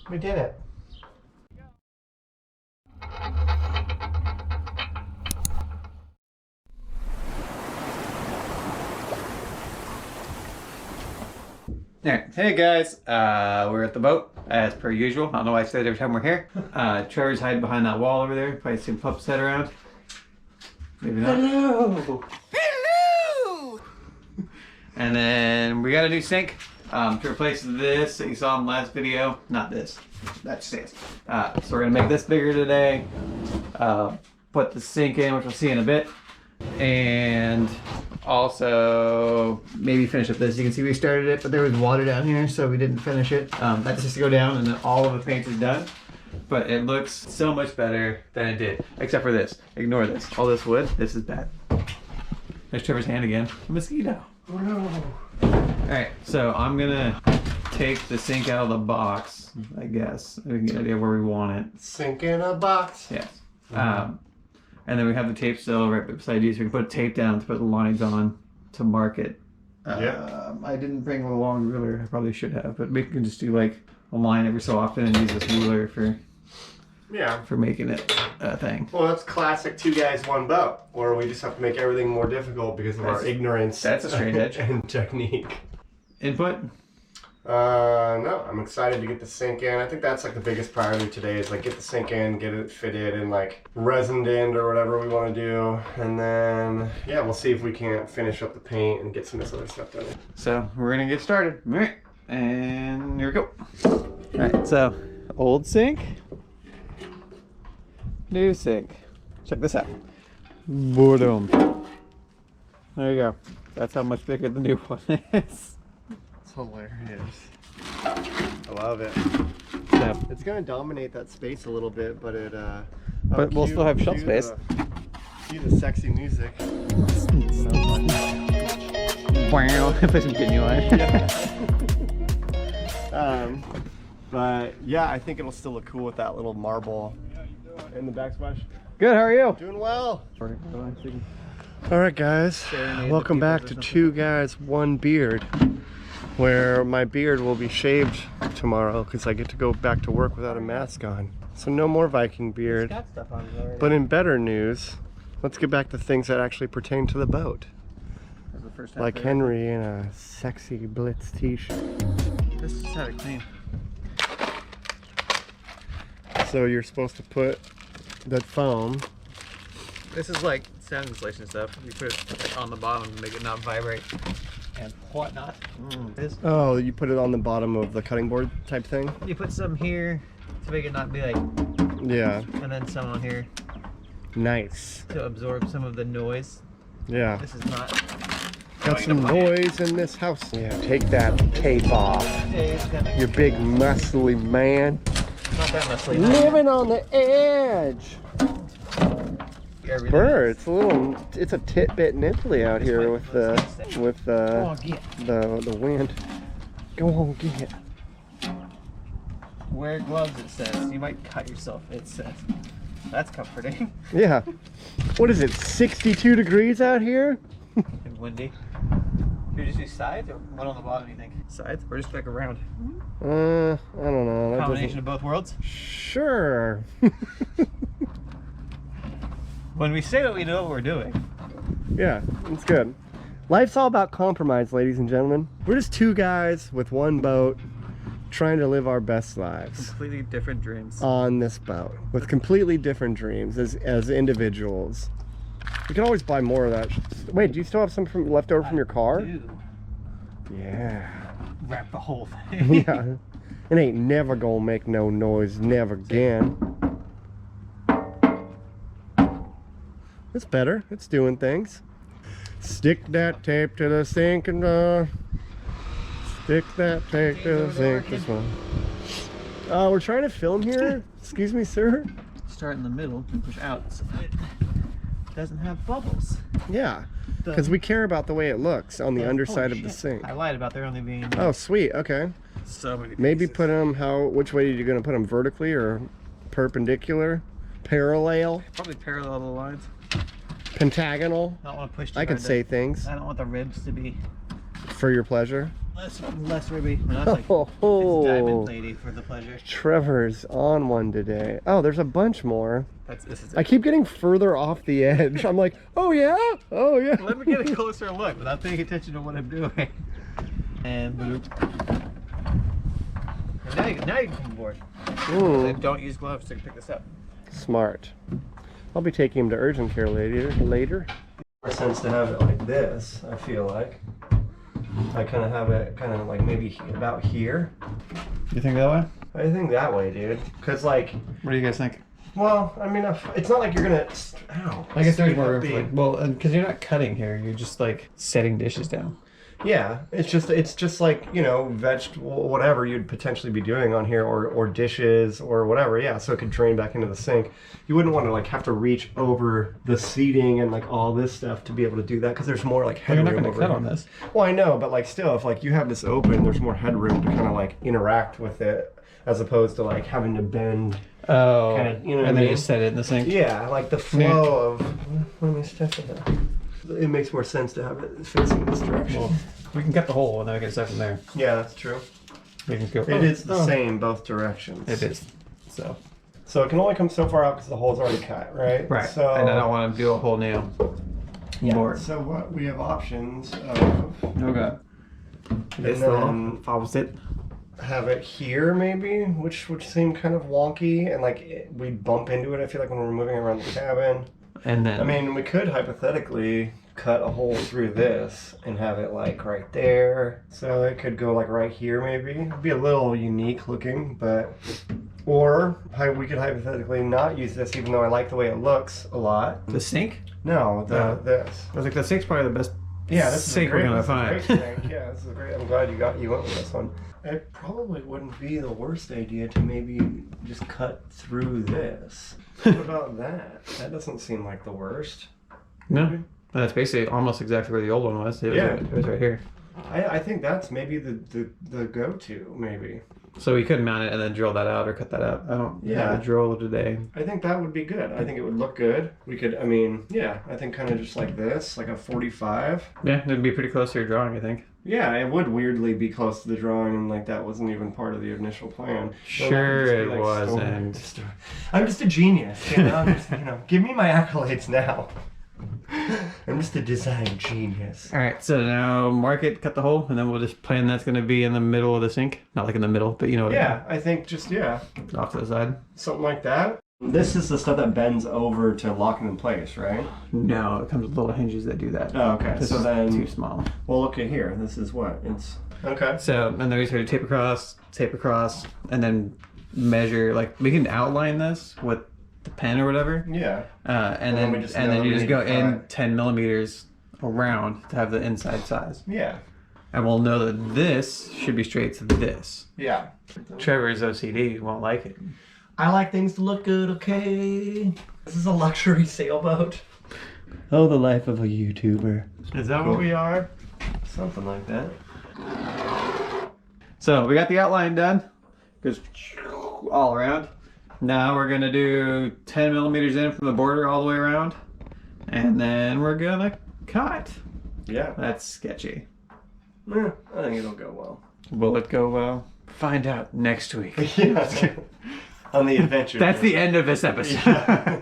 We did it. Alright, hey guys, we're at the boat as per usual. I don't know why I say it every time we're here. Trevor's hiding behind that wall over there. Probably see pups head around. Maybe not. Hello! Hello! And then we got a new sink to replace this that you saw in the last video. Not this, that stays. So we're gonna make this bigger today. Put the sink in, which we'll see in a bit. And also maybe finish up this. You can see we started it, but there was water down here, so we didn't finish it. That's just to go down, and then all of the paint is done. But it looks so much better than it did, except for this. Ignore this. All this wood, this is bad. There's Trevor's hand again. A mosquito. Oh no. Alright, so I'm gonna take the sink out of the box, I guess. We can get an idea where we want it. Sink in a box. Yes. And then we have the tape still right beside you, so we can put tape down to put the lines on to mark it. Yeah. I didn't bring a long ruler. I probably should have, but we can just do like a line every so often and use this ruler for making it a thing. Well, that's classic 2 guys, 1 boat. Or we just have to make everything more difficult because of our ignorance. That's a straight edge. And technique. Input? No, I'm excited to get the sink in. I think that's like the biggest priority today is like get the sink in, get it fitted and like resined in or whatever we want to do. And then, yeah, we'll see if we can't finish up the paint and get some of this other stuff done. So we're gonna get started. All right, and here we go. All right, so old sink, new sink. Check this out. Boom. There you go. That's how much bigger the new one is. It's hilarious. I love it. So, It's gonna dominate that space a little bit, but it but we'll still have shelf space. Cue the sexy music. Wow, play some genuine. But yeah, I think it'll still look cool with that little marble in the backsplash. Good, how are you? Doing well. All right, guys. Welcome back to 2 Guys, 1 Beard, where my beard will be shaved tomorrow because I get to go back to work without a mask on. So no more Viking beard. But in better news, let's get back to things that actually pertain to the boat. Like Henry in a sexy Blitz t-shirt. This is how to clean. So you're supposed to put that foam. This is like sound insulation stuff. You put it like on the bottom to make it not vibrate and whatnot. Oh, you put it on the bottom of the cutting board type thing? You put some here to make it not be like, yeah. and then some on here Nice. to absorb some of the noise. Yeah. This is not. Got some noise in this house. Yeah, take that tape off. You big muscly man. Not that muscly. Living on the edge. Bird, it's a tit-bit nipply out here with the wind. Go on, get it. Wear gloves, it says. You might cut yourself, it says. That's comforting. Yeah. What is it, 62 degrees out here? And windy. Should we just do sides or one on the bottom, you think? Sides? Or just like around? I don't know. Combination of both worlds? Sure. When we say that we know what we're doing. Yeah, it's good. Life's all about compromise, ladies and gentlemen. We're just 2 guys with 1 boat trying to live our best lives. Completely different dreams. On this boat. With completely different dreams as individuals. You can always buy more of that. Wait, do you still have some left over from your car? I do. Yeah. Wrap the whole thing. Yeah. It ain't never gonna make no noise, never again. It's better. It's doing things. Stick that tape to the sink and stick that tape to the sink. This one. We're trying to film here. Excuse me, sir. Start in the middle and push out so it doesn't have bubbles. Yeah, because we care about the way it looks on the underside of the sink. I lied about there only being. Oh, sweet. Okay. So many. Maybe put them which way are you going to put them? Vertically or perpendicular? Parallel? Probably parallel the lines. Pentagonal? I don't want to push too I can hard say things I don't want the ribs to be for your pleasure. Less ruby. No, that's like, it's diamond lady for the pleasure. Trevor's on one today. Oh, there's a bunch more. This is I keep getting further off the edge. I'm like, oh yeah, oh yeah. Let me get a closer look without paying attention to what I'm doing. And boop. And now you can come aboard. And don't use gloves to pick this up. Smart. I'll be taking him to urgent care later. More sense to have it like this, I feel like. I kind of have it kind of like maybe about here. You think that way? I think that way, dude. Cause like, what do you guys think? well, I mean, it's not like you're gonna. Ow. I guess there's more room for like, well, because you're not cutting here, you're just like setting dishes down. Yeah, it's just like, you know, vegetable, whatever you'd potentially be doing on here, or dishes or whatever. Yeah, so it could drain back into the sink. You wouldn't want to like have to reach over the seating and like all this stuff to be able to do that, because there's more like headroom. You're not going to cut on this. Well, I know, but like still, if like you have this open, there's more headroom to kind of like interact with it, as opposed to like having to bend. Oh, kinda, you know, and then you set it in the sink. Yeah, like the flow of. Let me step it up. It makes more sense to have it facing this direction. Well, we can cut the hole and then we can set from there. Yeah, that's true. We can go. It is the same both directions. It is. So it can only come so far out because the hole's already cut, right? Right. So, and I don't want to do a whole nail. Yeah. Board. So what we have options of. Okay. This then opposite. Have it here maybe, which seem kind of wonky, and like we bump into it. I feel like when we're moving around the cabin. And then. I mean, we could hypothetically cut a hole through this and have it like right there. So it could go like right here maybe. It'd be a little unique looking, but or we could hypothetically not use this, even though I like the way it looks a lot. The sink? No, this. I was like, the sink's probably the best. Yeah, this sink is great, we're gonna find. Yeah, this is great. I'm glad you went with this one. It probably wouldn't be the worst idea to maybe just cut through this. What about that? That doesn't seem like the worst. No. That's basically almost exactly where the old one was. It was right here. I think that's maybe the go-to, maybe. So we could mount it and then drill that out or cut that out. I don't have a drill today. I think that would be good. I think it would look good. We could, I mean, yeah, I think kind of just like this, like a 45. Yeah, it'd be pretty close to your drawing, I think. Yeah, it would weirdly be close to the drawing, and like that wasn't even part of the initial plan. Sure, it wasn't. I'm just a genius, you know. Just, give me my accolades now. I'm just a design genius. All right, so now mark it, cut the hole, and then we'll just plan that's going to be in the middle of the sink. Not like in the middle, but you know what I mean. I think just off to the side. Something like that. This is the stuff that bends over to lock it in place, right? No, it comes with little hinges that do that. Oh, okay. This so is then too small. Well, look at here. This is what it's. Okay. So and then we sort of tape across, and then measure. Like we can outline this with the pen or whatever. Yeah. And then you just go in 10 millimeters around to have the inside size. Yeah. And we'll know that this should be straight to this. Yeah. Trevor's OCD won't like it. I like things to look good, okay? This is a luxury sailboat. Oh, the life of a YouTuber. Is that what we are? Something like that. So we got the outline done. Goes all around. Now we're gonna do 10 millimeters in from the border all the way around. And then we're gonna cut. Yeah. That's sketchy. Yeah, I think it'll go well. Will it go well? Find out next week. Yeah. On the adventure. That's the end of this episode. Yeah.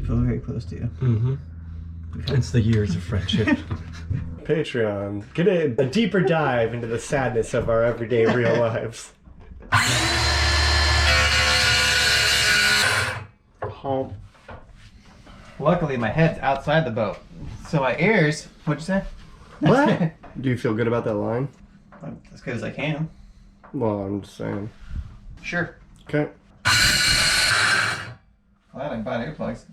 Feel very close to you. Mm-hmm. It's the years of friendship. Patreon. Get a deeper dive into the sadness of our everyday real lives. Home. Luckily, my head's outside the boat, so my ears. What'd you say? What? Do you feel good about that line? As good as I can. Well, I'm just saying. Sure. Okay. Glad I bought earplugs.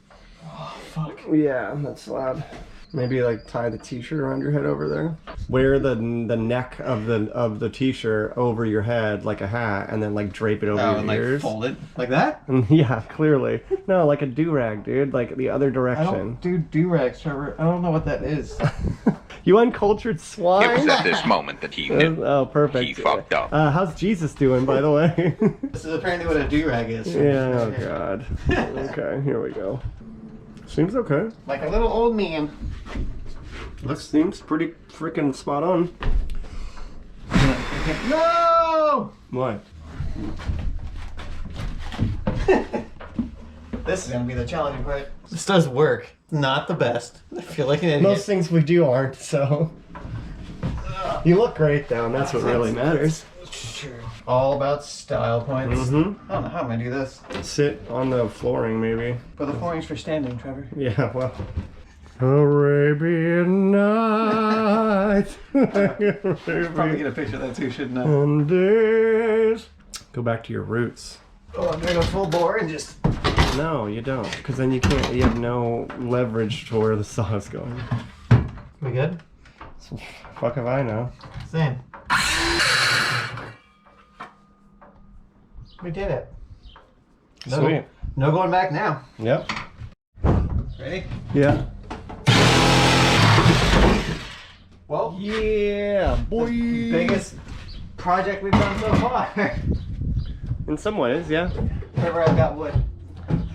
Oh fuck. Yeah, that's loud. Maybe like tie the t-shirt around your head over there. Wear the neck of the t-shirt over your head like a hat, and then like drape it over your ears. Like fold it like that. Yeah, clearly. No, like a do-rag, dude. Like the other direction. I don't do do-rags, Trevor. I don't know what that is. You uncultured swine. It was at this moment that he knew. Oh, perfect. He fucked up. How's Jesus doing, by the way? This is apparently what a do-rag is. Yeah. Oh God. Okay, here we go. Seems okay. Like a little old man. Seems pretty freaking spot on. No! What? This is gonna be the challenging part. This does work. Not the best. I feel like an idiot. Most things we do aren't, so. You look great though, and that's what really matters. Sure. All about style points. Mm-hmm. I don't know how I'm gonna do this. Sit on the flooring, maybe. But the flooring's for standing, Trevor. Yeah, well. Arabian Nights. Probably get a picture of that too, shouldn't I? And days. Go back to your roots. Oh, I'm gonna go full bore and just. No, you don't, because then you can't. You have no leverage to where the saw is going. We good? So, fuck if I know. Same. We did it. No, Sweet. No going back now. Yep. Ready? Yeah. Well, Yeah, boy. biggest project we've done so far. In some ways, yeah. Trevor, I've got wood.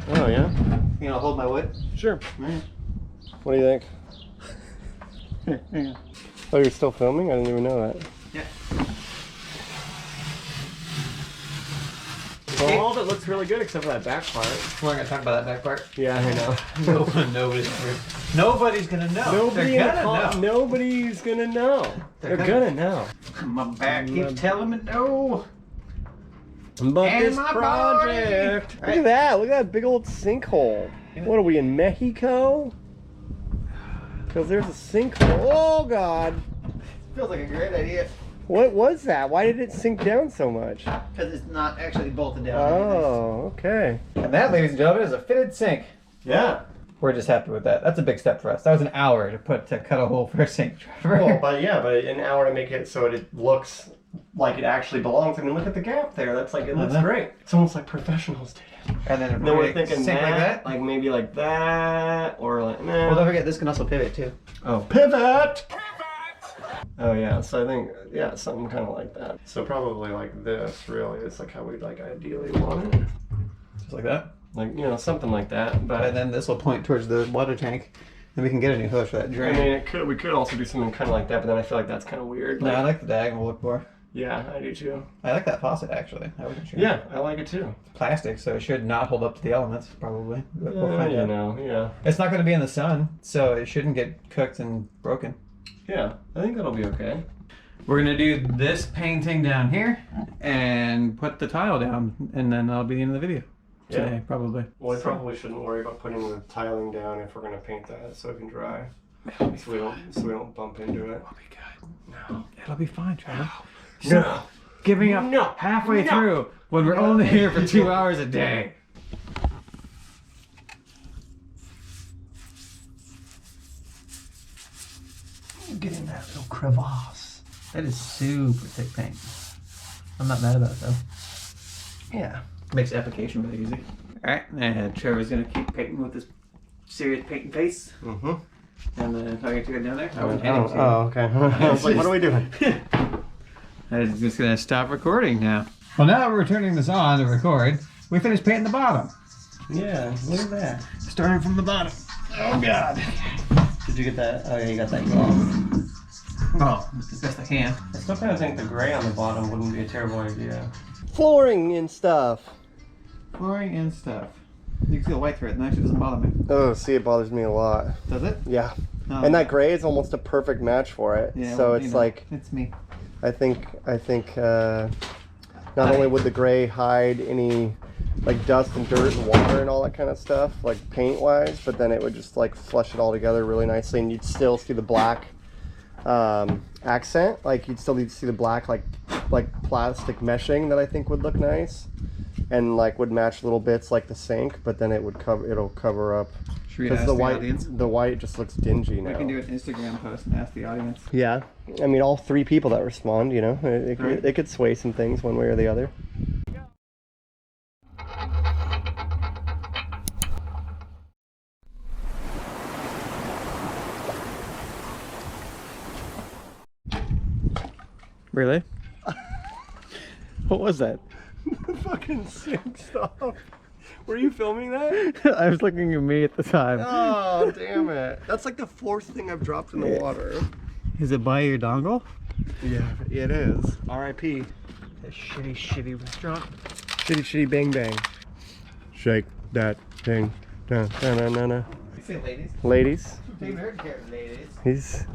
Oh yeah. You know, hold my wood. Sure. Right. What do you think? Hang on. Oh, you're still filming? I didn't even know that. Yeah. Well, all of it looks really good except for that back part. We're gonna talk about that back part. Yeah, I know. Nobody's gonna know. Nobody They're gonna know. Nobody's gonna know. They're gonna know. My back keeps telling me no. But And this my project. body. Look at that. Look at that big old sinkhole. What are we in Mexico? Because there's a sinkhole. Oh God. Feels like a great idea. What was that? Why did it sink down so much? Because it's not actually bolted down. Oh, okay. And that, ladies and gentlemen, is a fitted sink. Yeah. We're just happy with that. That's a big step for us. That was an hour to cut a hole for a sink, Trevor. Well, but an hour to make it so it looks like it actually belongs. I mean, look at the gap there. That's like, it looks great. It's almost like professionals did it. And then We're thinking sink like that. like maybe like that, or like, nah. Well, don't forget, this can also pivot too. Oh, pivot! Oh yeah, so I think, yeah, something kind of like that. So probably like this, really, is like how we'd like ideally want it. Just like that. Like, you know, something like that. But And then this will point towards the water tank, and we can get a new hose for that I drain. mean, we could also do something kind of like that, but then I feel like that's kind of weird. No, Like, I like the diagonal look more. yeah, I do too. I like that faucet actually. I wasn't sure. Yeah, I like it too. It's plastic, so it should not hold up to the elements, probably. But we'll Yeah, find you out. know, yeah. It's not going to be in the sun, so it shouldn't get cooked and broken. Yeah, I think that'll be okay. We're going to do this painting down here and put the tile down, and then that'll be the end of the video. Today, Yeah. probably. Well, we probably shouldn't worry about putting the tiling down if we're gonna paint that, so it can dry. So we don't bump into it. It'll be good. No. It'll be fine, Trevor. No. Giving up No. halfway No. through when we're only here for 2 hours a day. Get in that little crevasse. That is super thick paint. I'm not mad about it though. Yeah. Makes application really easy. Alright, and Trevor's gonna keep painting with his serious painting face. Mm-hmm. And then I get to go down there. Okay. I was like, what are we doing? I'm just gonna stop recording now. Well, now we're turning this on to record. We finished painting the bottom. Yeah, look at that. Starting from the bottom. Oh God. Did you get that? Oh yeah, you got that glove. Oh, as best I can. I still kind of think the gray on the bottom wouldn't be a terrible idea. Flooring and stuff. Flooring and stuff. You can see the white thread, and it actually doesn't bother me. Oh, see, it bothers me a lot. Does it? Yeah. Oh. And that gray is almost a perfect match for it. Yeah, so well, it's you know, like, it's me. I think not only would the gray hide any like dust and dirt and water and all that kind of stuff, like paint wise, but then it would just like flush it all together really nicely, and you'd still see the black accent. Like you'd still need to see the black like plastic meshing that I think would look nice, and like would match little bits like the sink, but then it would cover up. Should we Because ask the the white, audience? the white just looks dingy now. We can do an Instagram post and ask the audience. Yeah, I mean, all 3 people that respond, you know, it could sway some things one way or the other. Really? What was that? Fucking sink stuff. Were you filming that? I was looking at me at the time. Oh, damn it. That's like the 4th thing I've dropped in the water. Is it by your dongle? Yeah, it is. R.I.P. That shitty restaurant. Shitty bang bang. Shake that thing. Da, da, da, da, da. You say ladies? Ladies. Take very care of ladies. He's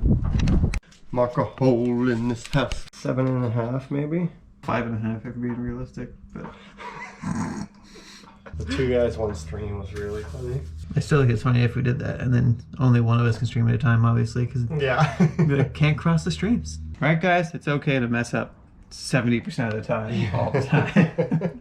mark a hole in this house. 7.5 maybe. 5.5 if we're being realistic, but The 2 guys 1 stream was really funny. I still think it's funny if we did that, and then only one of us can stream at a time, obviously, because Yeah. can't cross the streams. Right, guys? It's okay to mess up 70% of the time, all the time.